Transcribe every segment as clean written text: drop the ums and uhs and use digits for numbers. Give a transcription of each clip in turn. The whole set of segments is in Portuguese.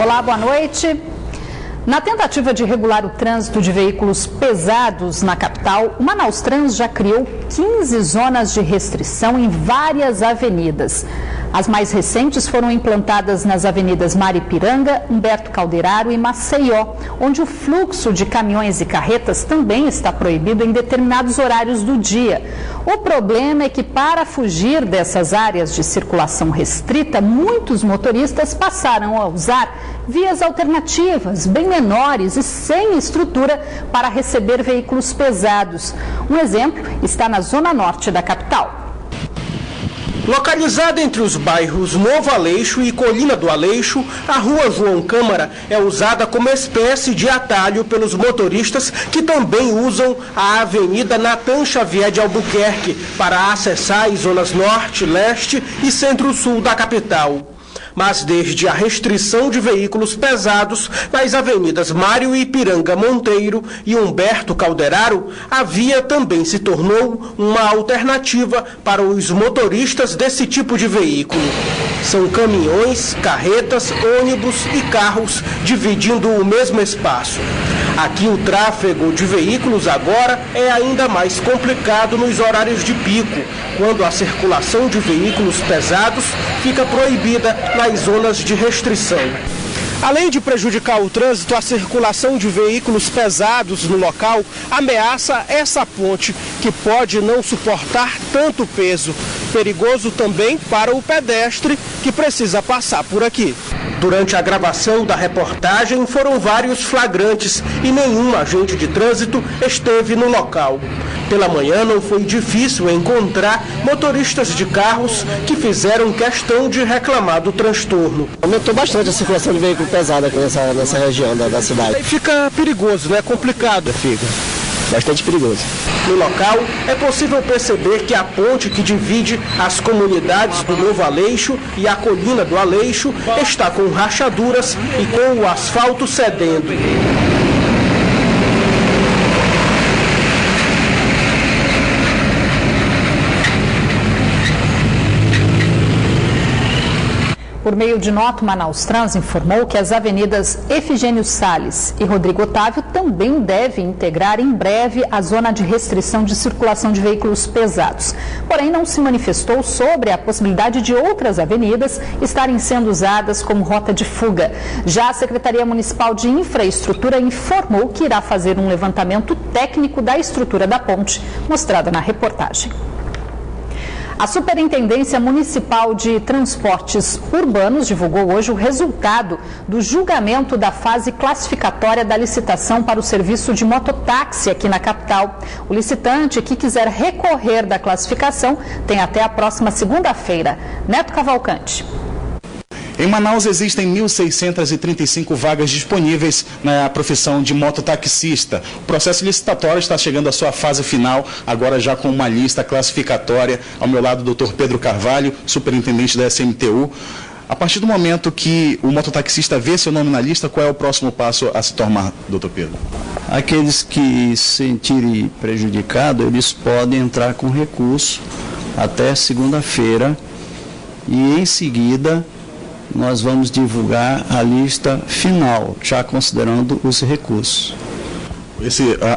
Olá, boa noite. Na tentativa de regular o trânsito de veículos pesados na capital, o Manaus Trans já criou 15 zonas de restrição em várias avenidas. As mais recentes foram implantadas nas avenidas Maripiranga, Humberto Calderaro e Maceió, onde o fluxo de caminhões e carretas também está proibido em determinados horários do dia. O problema é que, para fugir dessas áreas de circulação restrita, muitos motoristas passaram a usar vias alternativas, bem menores e sem estrutura para receber veículos pesados. Um exemplo está na zona norte da capital. Localizada entre os bairros Novo Aleixo e Colina do Aleixo, a rua João Câmara é usada como espécie de atalho pelos motoristas que também usam a Avenida Natan Xavier de Albuquerque para acessar as zonas norte, leste e centro-sul da capital. Mas desde a restrição de veículos pesados nas avenidas Mário Ipiranga Monteiro e Humberto Calderaro, a via também se tornou uma alternativa para os motoristas desse tipo de veículo. São caminhões, carretas, ônibus e carros dividindo o mesmo espaço. Aqui o tráfego de veículos agora é ainda mais complicado nos horários de pico, quando a circulação de veículos pesados fica proibida nas zonas de restrição. Além de prejudicar o trânsito, a circulação de veículos pesados no local ameaça essa ponte, que pode não suportar tanto peso. Perigoso também para o pedestre que precisa passar por aqui. Durante a gravação da reportagem foram vários flagrantes e nenhum agente de trânsito esteve no local. Pela manhã não foi difícil encontrar motoristas de carros que fizeram questão de reclamar do transtorno. Aumentou bastante a circulação de veículo pesado aqui nessa região da cidade. Aí fica perigoso, né? Complicado. Fica bastante perigoso. No local, é possível perceber que a ponte que divide as comunidades do Novo Aleixo e a Colina do Aleixo está com rachaduras e com o asfalto cedendo. Por meio de nota, o Manaus Trans informou que as avenidas Efigênio Salles e Rodrigo Otávio também devem integrar em breve a zona de restrição de circulação de veículos pesados. Porém, não se manifestou sobre a possibilidade de outras avenidas estarem sendo usadas como rota de fuga. Já a Secretaria Municipal de Infraestrutura informou que irá fazer um levantamento técnico da estrutura da ponte, mostrada na reportagem. A Superintendência Municipal de Transportes Urbanos divulgou hoje o resultado do julgamento da fase classificatória da licitação para o serviço de mototáxi aqui na capital. O licitante que quiser recorrer da classificação tem até a próxima segunda-feira. Neto Cavalcante. Em Manaus existem 1.635 vagas disponíveis na profissão de mototaxista. O processo licitatório está chegando à sua fase final, agora já com uma lista classificatória. Ao meu lado, o Dr. Pedro Carvalho, superintendente da SMTU. A partir do momento que o mototaxista vê seu nome na lista, qual é o próximo passo a se tomar, Dr. Pedro? Aqueles que se sentirem prejudicados, eles podem entrar com recurso até segunda-feira e, em seguida, nós vamos divulgar a lista final, já considerando os recursos.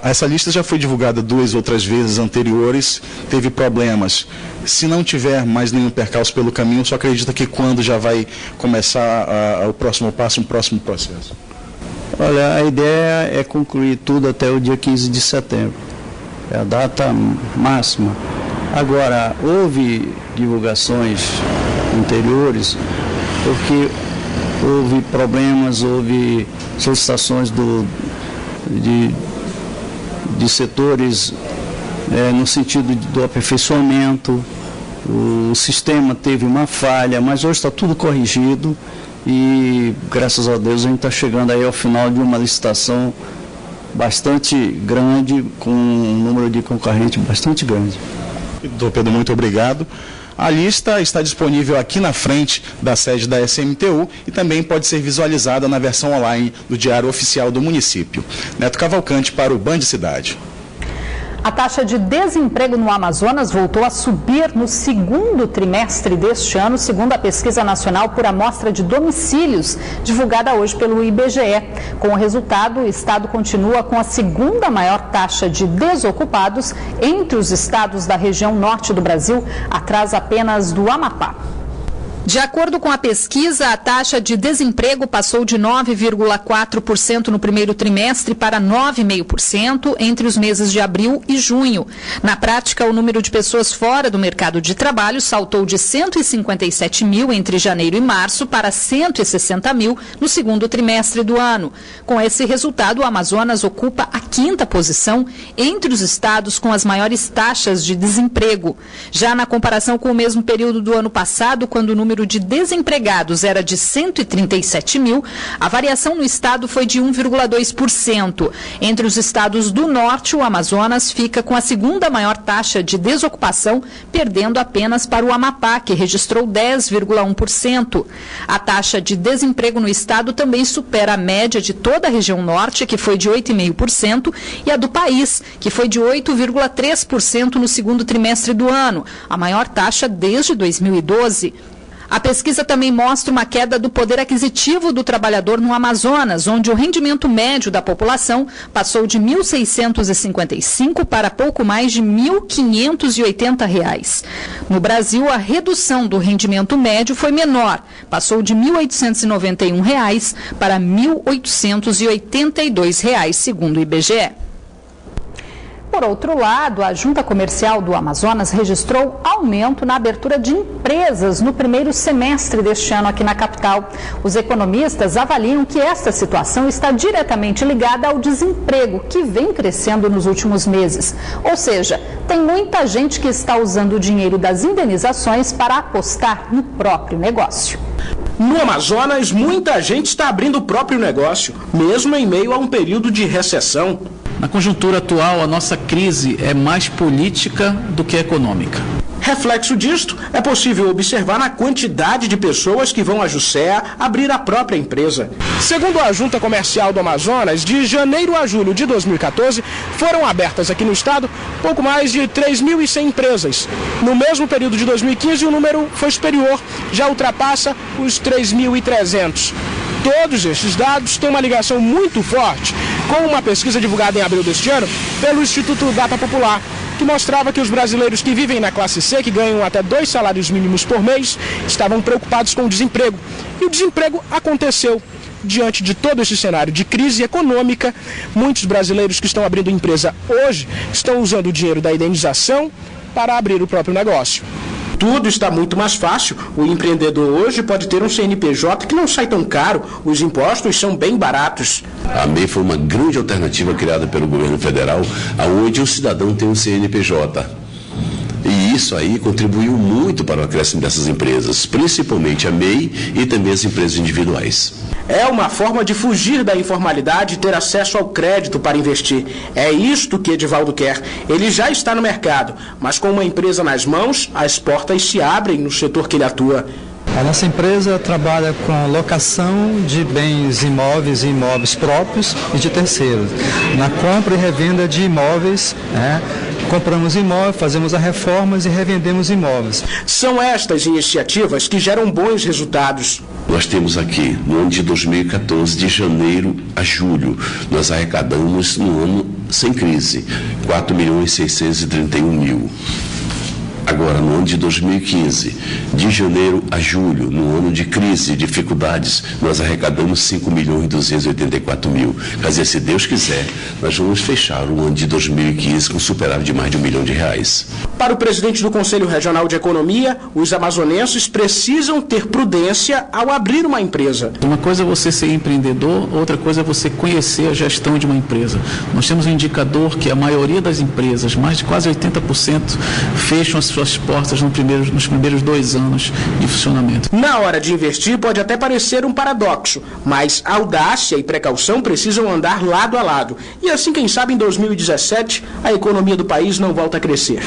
Essa lista já foi divulgada 2 outras vezes anteriores, teve problemas. Se não tiver mais nenhum percalço pelo caminho, só acredita que quando já vai começar o próximo passo, um próximo processo? Olha, a ideia é concluir tudo até o dia 15 de setembro. É a data máxima. Agora, houve divulgações anteriores, porque houve problemas, houve solicitações de setores no sentido do aperfeiçoamento, o sistema teve uma falha, mas hoje está tudo corrigido e, graças a Deus, a gente está chegando aí ao final de uma licitação bastante grande, com um número de concorrentes bastante grande. Doutor Pedro, muito obrigado. A lista está disponível aqui na frente da sede da SMTU e também pode ser visualizada na versão online do Diário Oficial do município. Neto Cavalcante para o Band Cidade. A taxa de desemprego no Amazonas voltou a subir no segundo trimestre deste ano, segundo a Pesquisa Nacional por Amostra de Domicílios, divulgada hoje pelo IBGE. Com o resultado, o estado continua com a segunda maior taxa de desocupados entre os estados da região norte do Brasil, atrás apenas do Amapá. De acordo com a pesquisa, a taxa de desemprego passou de 9,4% no primeiro trimestre para 9,5% entre os meses de abril e junho. Na prática, o número de pessoas fora do mercado de trabalho saltou de 157 mil entre janeiro e março para 160 mil no segundo trimestre do ano. Com esse resultado, o Amazonas ocupa a quinta posição entre os estados com as maiores taxas de desemprego. Já na comparação com o mesmo período do ano passado, quando o número de desempregados era de 137 mil, a variação no estado foi de 1,2%. Entre os estados do norte, o Amazonas fica com a segunda maior taxa de desocupação, perdendo apenas para o Amapá, que registrou 10,1%. A taxa de desemprego no estado também supera a média de toda a região norte, que foi de 8,5%, e a do país, que foi de 8,3% no segundo trimestre do ano, a maior taxa desde 2012. A pesquisa também mostra uma queda do poder aquisitivo do trabalhador no Amazonas, onde o rendimento médio da população passou de R$ 1.655 para pouco mais de R$ 1.580. No Brasil, a redução do rendimento médio foi menor, passou de R$ 1.891 para R$ 1.882, segundo o IBGE. Por outro lado, a Junta Comercial do Amazonas registrou aumento na abertura de empresas no primeiro semestre deste ano aqui na capital. Os economistas avaliam que esta situação está diretamente ligada ao desemprego, que vem crescendo nos últimos meses. Ou seja, tem muita gente que está usando o dinheiro das indenizações para apostar no próprio negócio. No Amazonas, muita gente está abrindo o próprio negócio, mesmo em meio a um período de recessão. Na conjuntura atual, a nossa crise é mais política do que econômica. Reflexo disto é possível observar na quantidade de pessoas que vão à Jusceá abrir a própria empresa. Segundo a Junta Comercial do Amazonas, de janeiro a julho de 2014, foram abertas aqui no estado pouco mais de 3.100 empresas. No mesmo período de 2015, o número foi superior, já ultrapassa os 3.300. Todos estes dados têm uma ligação muito forte com uma pesquisa divulgada em abril deste ano pelo Instituto Data Popular, que mostrava que os brasileiros que vivem na classe C, que ganham até 2 salários mínimos por mês, estavam preocupados com o desemprego. E o desemprego aconteceu. Diante de todo esse cenário de crise econômica, muitos brasileiros que estão abrindo empresa hoje estão usando o dinheiro da indenização para abrir o próprio negócio. Tudo está muito mais fácil. O empreendedor hoje pode ter um CNPJ que não sai tão caro. Os impostos são bem baratos. A MEI foi uma grande alternativa criada pelo governo federal, onde o cidadão tem um CNPJ. E isso aí contribuiu muito para o acréscimo dessas empresas, principalmente a MEI e também as empresas individuais. É uma forma de fugir da informalidade e ter acesso ao crédito para investir. É isto que Edivaldo quer. Ele já está no mercado, mas com uma empresa nas mãos, as portas se abrem no setor que ele atua. A nossa empresa trabalha com locação de bens imóveis e imóveis próprios e de terceiros. Na compra e revenda de imóveis, compramos imóveis, fazemos as reformas e revendemos imóveis. São estas iniciativas que geram bons resultados. Nós temos aqui, no ano de 2014, de janeiro a julho, nós arrecadamos no ano sem crise, 4.631.000. Agora, no ano de 2015, de janeiro a julho, no ano de crise e dificuldades, nós arrecadamos 5.284.000. Quer dizer, se Deus quiser, nós vamos fechar o ano de 2015 com superávit de mais de R$1 milhão. Para o presidente do Conselho Regional de Economia, os amazonenses precisam ter prudência ao abrir uma empresa. Uma coisa é você ser empreendedor, outra coisa é você conhecer a gestão de uma empresa. Nós temos um indicador que a maioria das empresas, mais de quase 80%, fecham as suas portas nos primeiros 2 anos de funcionamento. Na hora de investir pode até parecer um paradoxo, mas audácia e precaução precisam andar lado a lado. E assim, quem sabe, em 2017, a economia do país não volta a crescer.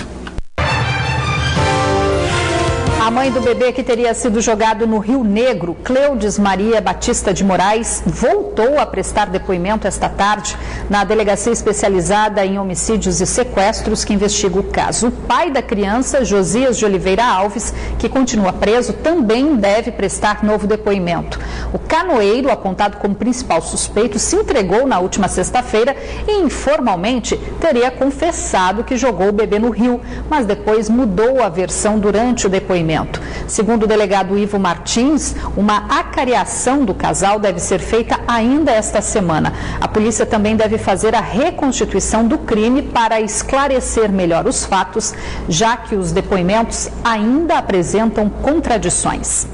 A mãe do bebê que teria sido jogado no Rio Negro, Cleudes Maria Batista de Moraes, voltou a prestar depoimento esta tarde na delegacia especializada em homicídios e sequestros que investiga o caso. O pai da criança, Josias de Oliveira Alves, que continua preso, também deve prestar novo depoimento. O canoeiro, apontado como principal suspeito, se entregou na última sexta-feira e informalmente teria confessado que jogou o bebê no rio, mas depois mudou a versão durante o depoimento. Segundo o delegado Ivo Martins, uma acariação do casal deve ser feita ainda esta semana. A polícia também deve fazer a reconstituição do crime para esclarecer melhor os fatos, já que os depoimentos ainda apresentam contradições.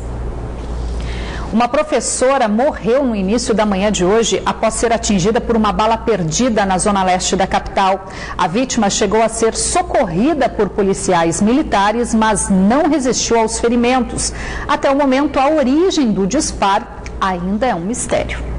Uma professora morreu no início da manhã de hoje após ser atingida por uma bala perdida na zona leste da capital. A vítima chegou a ser socorrida por policiais militares, mas não resistiu aos ferimentos. Até o momento, a origem do disparo ainda é um mistério.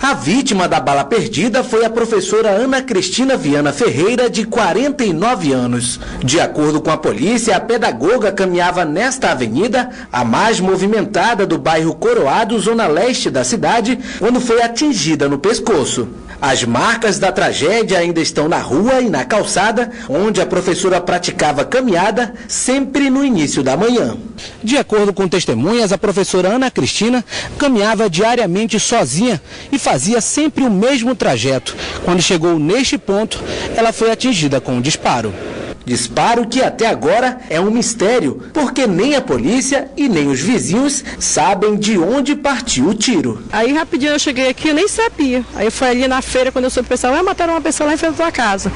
A vítima da bala perdida foi a professora Ana Cristina Viana Ferreira, de 49 anos. De acordo com a polícia, a pedagoga caminhava nesta avenida, a mais movimentada do bairro Coroado, zona leste da cidade, quando foi atingida no pescoço. As marcas da tragédia ainda estão na rua e na calçada, onde a professora praticava caminhada, sempre no início da manhã. De acordo com testemunhas, a professora Ana Cristina caminhava diariamente sozinha e fazia sempre o mesmo trajeto. Quando chegou neste ponto, ela foi atingida com um disparo. Disparo que até agora é um mistério, porque nem a polícia e nem os vizinhos sabem de onde partiu o tiro. Aí rapidinho eu cheguei aqui, eu nem sabia. Aí eu fui ali na feira, quando eu soube, o pessoal, mataram uma pessoa lá em frente da tua casa.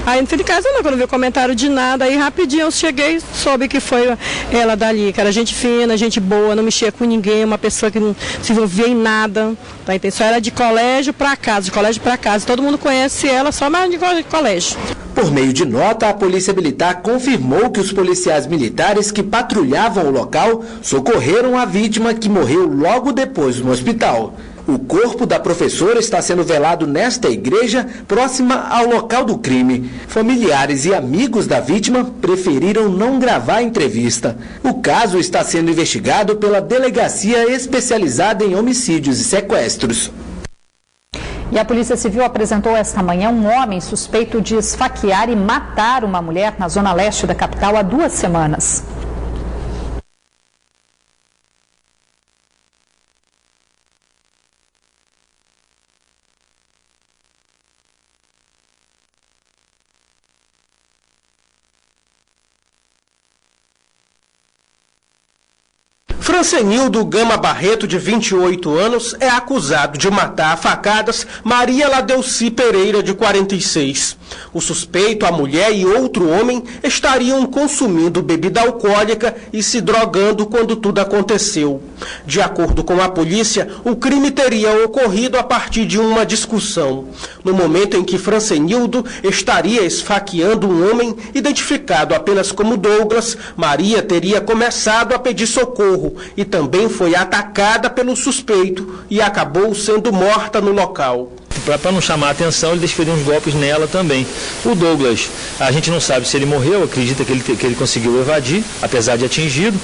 Aí não fui de casa não, quando eu vi comentário de nada, aí rapidinho eu cheguei, soube que foi ela dali, que era gente fina, gente boa, não mexia com ninguém, uma pessoa que não se envolvia em nada. Tá, então só era de colégio para casa, todo mundo conhece ela, só mais de colégio. Por meio de nota, a Polícia Militar confirmou que os policiais militares que patrulhavam o local socorreram a vítima, que morreu logo depois no hospital. O corpo da professora está sendo velado nesta igreja, próxima ao local do crime. Familiares e amigos da vítima preferiram não gravar a entrevista. O caso está sendo investigado pela Delegacia Especializada em Homicídios e Sequestros. E a Polícia Civil apresentou esta manhã um homem suspeito de esfaquear e matar uma mulher na zona leste da capital há 2 semanas. Francenildo Gama Barreto, de 28 anos, é acusado de matar a facadas Maria Ladeuci Pereira, de 46. O suspeito, a mulher e outro homem estariam consumindo bebida alcoólica e se drogando quando tudo aconteceu. De acordo com a polícia, o crime teria ocorrido a partir de uma discussão. No momento em que Francenildo estaria esfaqueando um homem identificado apenas como Douglas, Maria teria começado a pedir socorro e também foi atacada pelo suspeito e acabou sendo morta no local. Para não chamar a atenção, ele desferiu uns golpes nela também. O Douglas, a gente não sabe se ele morreu, acredita que ele conseguiu evadir, apesar de atingido,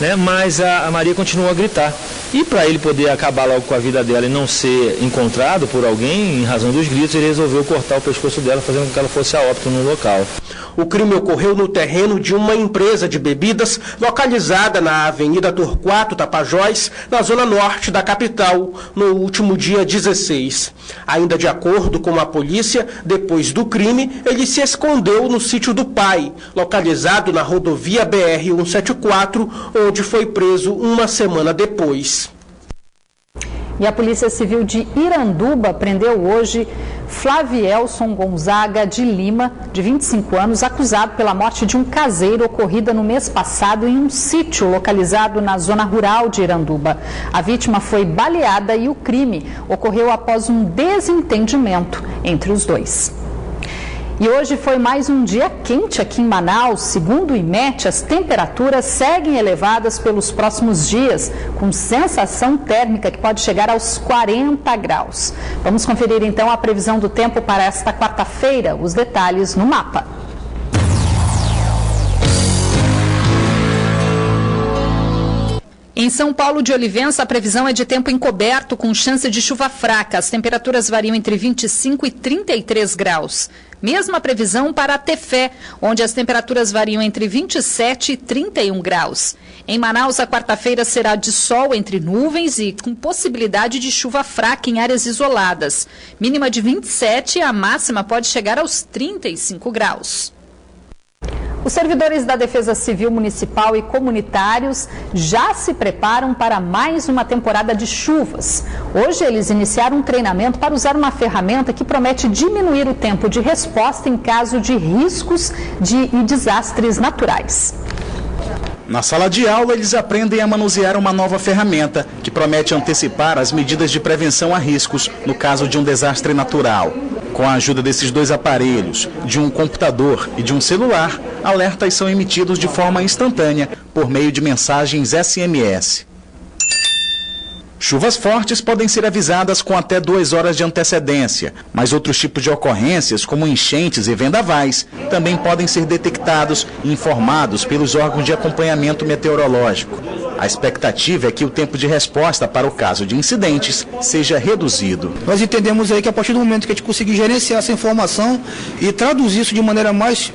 né? Mas a Maria continuou a gritar. E para ele poder acabar logo com a vida dela e não ser encontrado por alguém, em razão dos gritos, ele resolveu cortar o pescoço dela, fazendo com que ela fosse a óbito no local. O crime ocorreu no terreno de uma empresa de bebidas localizada na Avenida Torquato Tapajós, na zona norte da capital, no último dia 16. Ainda de acordo com a polícia, depois do crime, ele se escondeu no sítio do pai, localizado na rodovia BR-174, onde foi preso uma semana depois. E a Polícia Civil de Iranduba prendeu hoje Flavielson Gonzaga de Lima, de 25 anos, acusado pela morte de um caseiro ocorrida no mês passado em um sítio localizado na zona rural de Iranduba. A vítima foi baleada e o crime ocorreu após um desentendimento entre os dois. E hoje foi mais um dia quente aqui em Manaus. Segundo o IMET, as temperaturas seguem elevadas pelos próximos dias, com sensação térmica que pode chegar aos 40 graus. Vamos conferir então a previsão do tempo para esta quarta-feira. Os detalhes no mapa. Em São Paulo de Olivença, a previsão é de tempo encoberto com chance de chuva fraca. As temperaturas variam entre 25 e 33 graus. Mesma previsão para Tefé, onde as temperaturas variam entre 27 e 31 graus. Em Manaus, a quarta-feira será de sol entre nuvens e com possibilidade de chuva fraca em áreas isoladas. Mínima de 27 e a máxima pode chegar aos 35 graus. Os servidores da Defesa Civil Municipal e comunitários já se preparam para mais uma temporada de chuvas. Hoje eles iniciaram um treinamento para usar uma ferramenta que promete diminuir o tempo de resposta em caso de riscos e desastres naturais. Na sala de aula, eles aprendem a manusear uma nova ferramenta que promete antecipar as medidas de prevenção a riscos no caso de um desastre natural. Com a ajuda desses dois aparelhos, de um computador e de um celular, alertas são emitidos de forma instantânea por meio de mensagens SMS. Chuvas fortes podem ser avisadas com até 2 horas de antecedência, mas outros tipos de ocorrências, como enchentes e vendavais, também podem ser detectados e informados pelos órgãos de acompanhamento meteorológico. A expectativa é que o tempo de resposta para o caso de incidentes seja reduzido. Nós entendemos aí que a partir do momento que a gente conseguir gerenciar essa informação e traduzir isso de maneira mais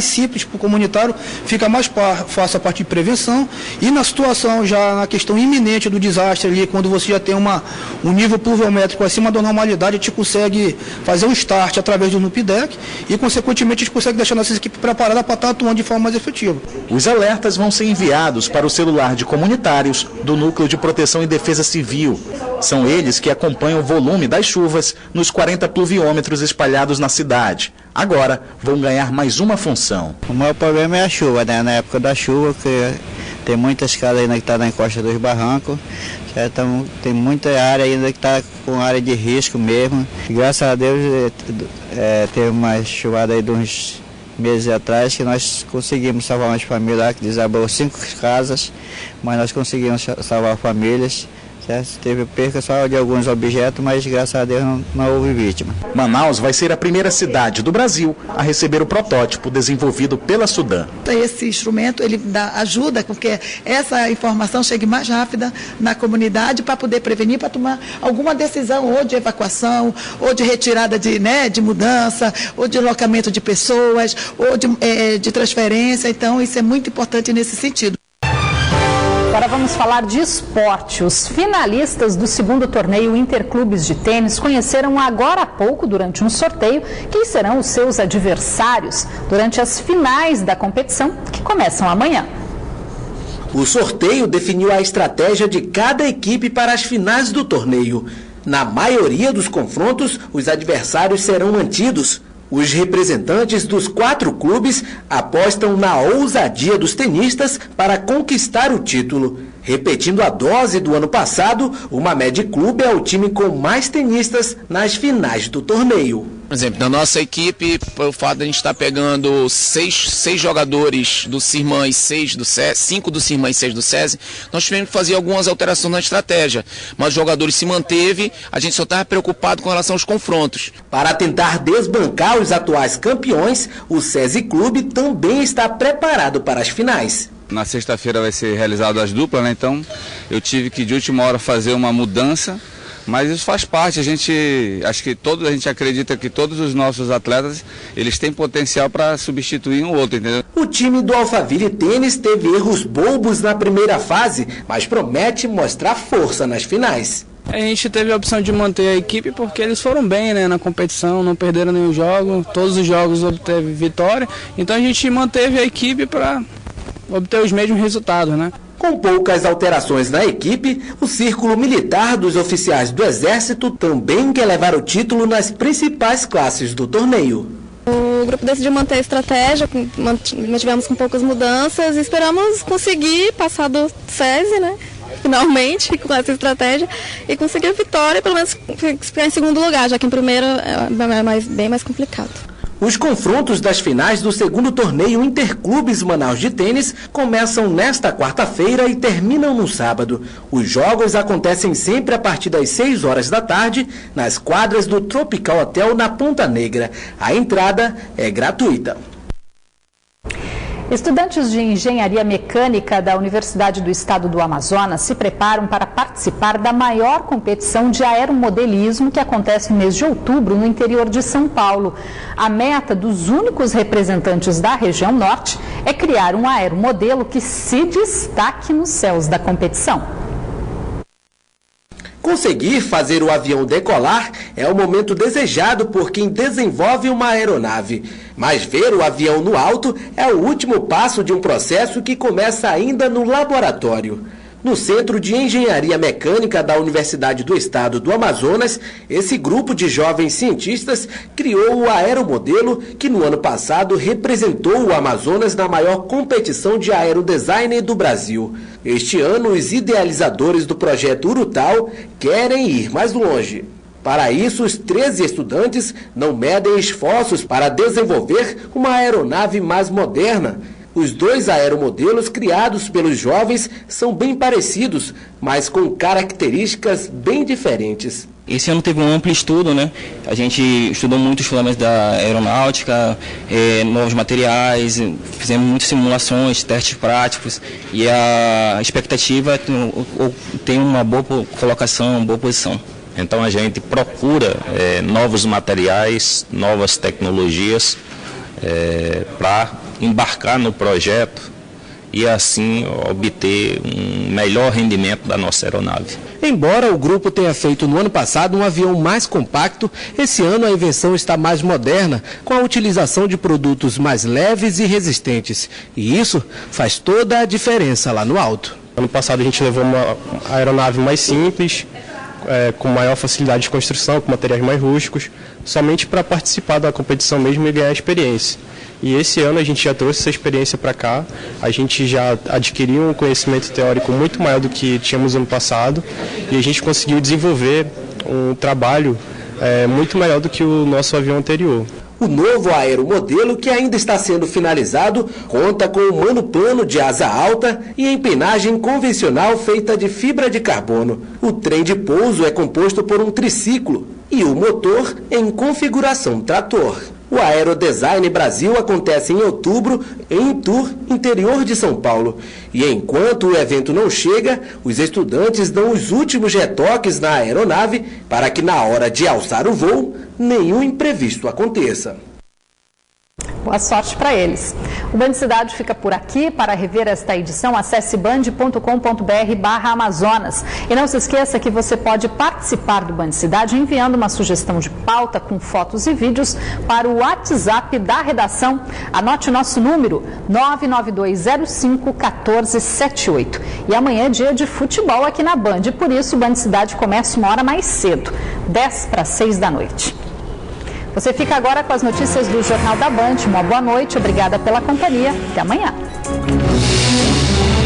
simples para o comunitário, fica mais fácil a parte de prevenção. E na situação, já na questão iminente do desastre ali, quando você já tem um nível pluviométrico acima da normalidade, a gente consegue fazer um start através do NUPDEC e, consequentemente, a gente consegue deixar nossa equipe preparada para estar atuando de forma mais efetiva. Os alertas vão ser enviados para o celular de comunitários do Núcleo de Proteção e Defesa Civil. São eles que acompanham o volume das chuvas nos 40 pluviômetros espalhados na cidade. Agora vão ganhar mais uma função. O maior problema é a chuva, né? Na época da chuva, que tem muitas casas ainda que estão na encosta dos barrancos, tem muita área ainda que está com área de risco mesmo. E, graças a Deus, teve uma chuvada aí de uns meses atrás que nós conseguimos salvar umas famílias lá, que desabou 5 casas, mas nós conseguimos salvar famílias. Teve perca só de alguns objetos, mas graças a Deus não houve vítima. Manaus vai ser a primeira cidade do Brasil a receber o protótipo desenvolvido pela Sudam. Esse instrumento ele ajuda com que essa informação chegue mais rápida na comunidade para poder prevenir, para tomar alguma decisão ou de evacuação, ou de retirada de mudança, ou de locamento de pessoas, ou de transferência. Então isso é muito importante nesse sentido. Agora vamos falar de esporte. Os finalistas do segundo torneio Interclubes de Tênis conheceram agora há pouco, durante um sorteio, quem serão os seus adversários durante as finais da competição, que começam amanhã. O sorteio definiu a estratégia de cada equipe para as finais do torneio. Na maioria dos confrontos, os adversários serão mantidos. Os representantes dos 4 clubes apostam na ousadia dos tenistas para conquistar o título. Repetindo a dose do ano passado, o Mamed Clube é o time com mais tenistas nas finais do torneio. Por exemplo, na nossa equipe, pelo fato de a gente estar pegando 6 jogadores do CIRMAN e 6 do SESI, 5 do CIRMAN e 6 do SESI, nós tivemos que fazer algumas alterações na estratégia. Mas os jogadores se manteve, a gente só estava preocupado com relação aos confrontos. Para tentar desbancar os atuais campeões, o SESI Clube também está preparado para as finais. Na sexta-feira vai ser realizado as duplas, né? Então eu tive que de última hora fazer uma mudança. Mas isso faz parte, a gente acredita que todos os nossos atletas, eles têm potencial para substituir um outro, entendeu? O time do Alphaville Tênis teve erros bobos na primeira fase, mas promete mostrar força nas finais. A gente teve a opção de manter a equipe porque eles foram bem, né, na competição, não perderam nenhum jogo, todos os jogos obteve vitória, então a gente manteve a equipe para obter os mesmos resultados, né? Com poucas alterações na equipe, o Círculo Militar dos Oficiais do Exército também quer levar o título nas principais classes do torneio. O grupo decidiu manter a estratégia, mantivemos com poucas mudanças e esperamos conseguir passar do SESI, né? Finalmente, com essa estratégia, e conseguir a vitória, pelo menos ficar em segundo lugar, já que em primeiro é bem mais complicado. Os confrontos das finais do segundo torneio Interclubes Manaus de Tênis começam nesta quarta-feira e terminam no sábado. Os jogos acontecem sempre a partir das 6 horas da tarde, nas quadras do Tropical Hotel na Ponta Negra. A entrada é gratuita. Estudantes de engenharia mecânica da Universidade do Estado do Amazonas se preparam para participar da maior competição de aeromodelismo que acontece no mês de outubro no interior de São Paulo. A meta dos únicos representantes da região norte é criar um aeromodelo que se destaque nos céus da competição. Conseguir fazer o avião decolar é o momento desejado por quem desenvolve uma aeronave. Mas ver o avião no alto é o último passo de um processo que começa ainda no laboratório. No Centro de Engenharia Mecânica da Universidade do Estado do Amazonas, esse grupo de jovens cientistas criou o aeromodelo que no ano passado representou o Amazonas na maior competição de aerodesign do Brasil. Este ano, os idealizadores do projeto Urutau querem ir mais longe. Para isso, os 13 estudantes não medem esforços para desenvolver uma aeronave mais moderna. Os dois aeromodelos criados pelos jovens são bem parecidos, mas com características bem diferentes. Esse ano teve um amplo estudo, né? A gente estudou muito os fundamentos da aeronáutica, novos materiais, fizemos muitas simulações, testes práticos e a expectativa é ter uma boa colocação, uma boa posição. Então a gente procura novos materiais, novas tecnologias para embarcar no projeto e assim obter um melhor rendimento da nossa aeronave. Embora o grupo tenha feito no ano passado um avião mais compacto, esse ano a invenção está mais moderna, com a utilização de produtos mais leves e resistentes. E isso faz toda a diferença lá no alto. Ano passado a gente levou uma aeronave mais simples, com maior facilidade de construção, com materiais mais rústicos, somente para participar da competição mesmo e ganhar experiência. E esse ano a gente já trouxe essa experiência para cá, a gente já adquiriu um conhecimento teórico muito maior do que tínhamos ano passado e a gente conseguiu desenvolver um trabalho muito melhor do que o nosso avião anterior. O novo aeromodelo, que ainda está sendo finalizado, conta com um monoplano de asa alta e empenagem convencional feita de fibra de carbono. O trem de pouso é composto por um triciclo e o motor em configuração trator. O Aerodesign Brasil acontece em outubro em Itu, interior de São Paulo. E enquanto o evento não chega, os estudantes dão os últimos retoques na aeronave para que na hora de alçar o voo, nenhum imprevisto aconteça. Boa sorte para eles. O Band Cidade fica por aqui. Para rever esta edição, acesse band.com.br/Amazonas. E não se esqueça que você pode participar do Band Cidade enviando uma sugestão de pauta com fotos e vídeos para o WhatsApp da redação. Anote o nosso número, 992051478. E amanhã é dia de futebol aqui na Band. Por isso, o Band Cidade começa uma hora mais cedo, 5:50 da noite. Você fica agora com as notícias do Jornal da Band. Uma boa noite, obrigada pela companhia. Até amanhã.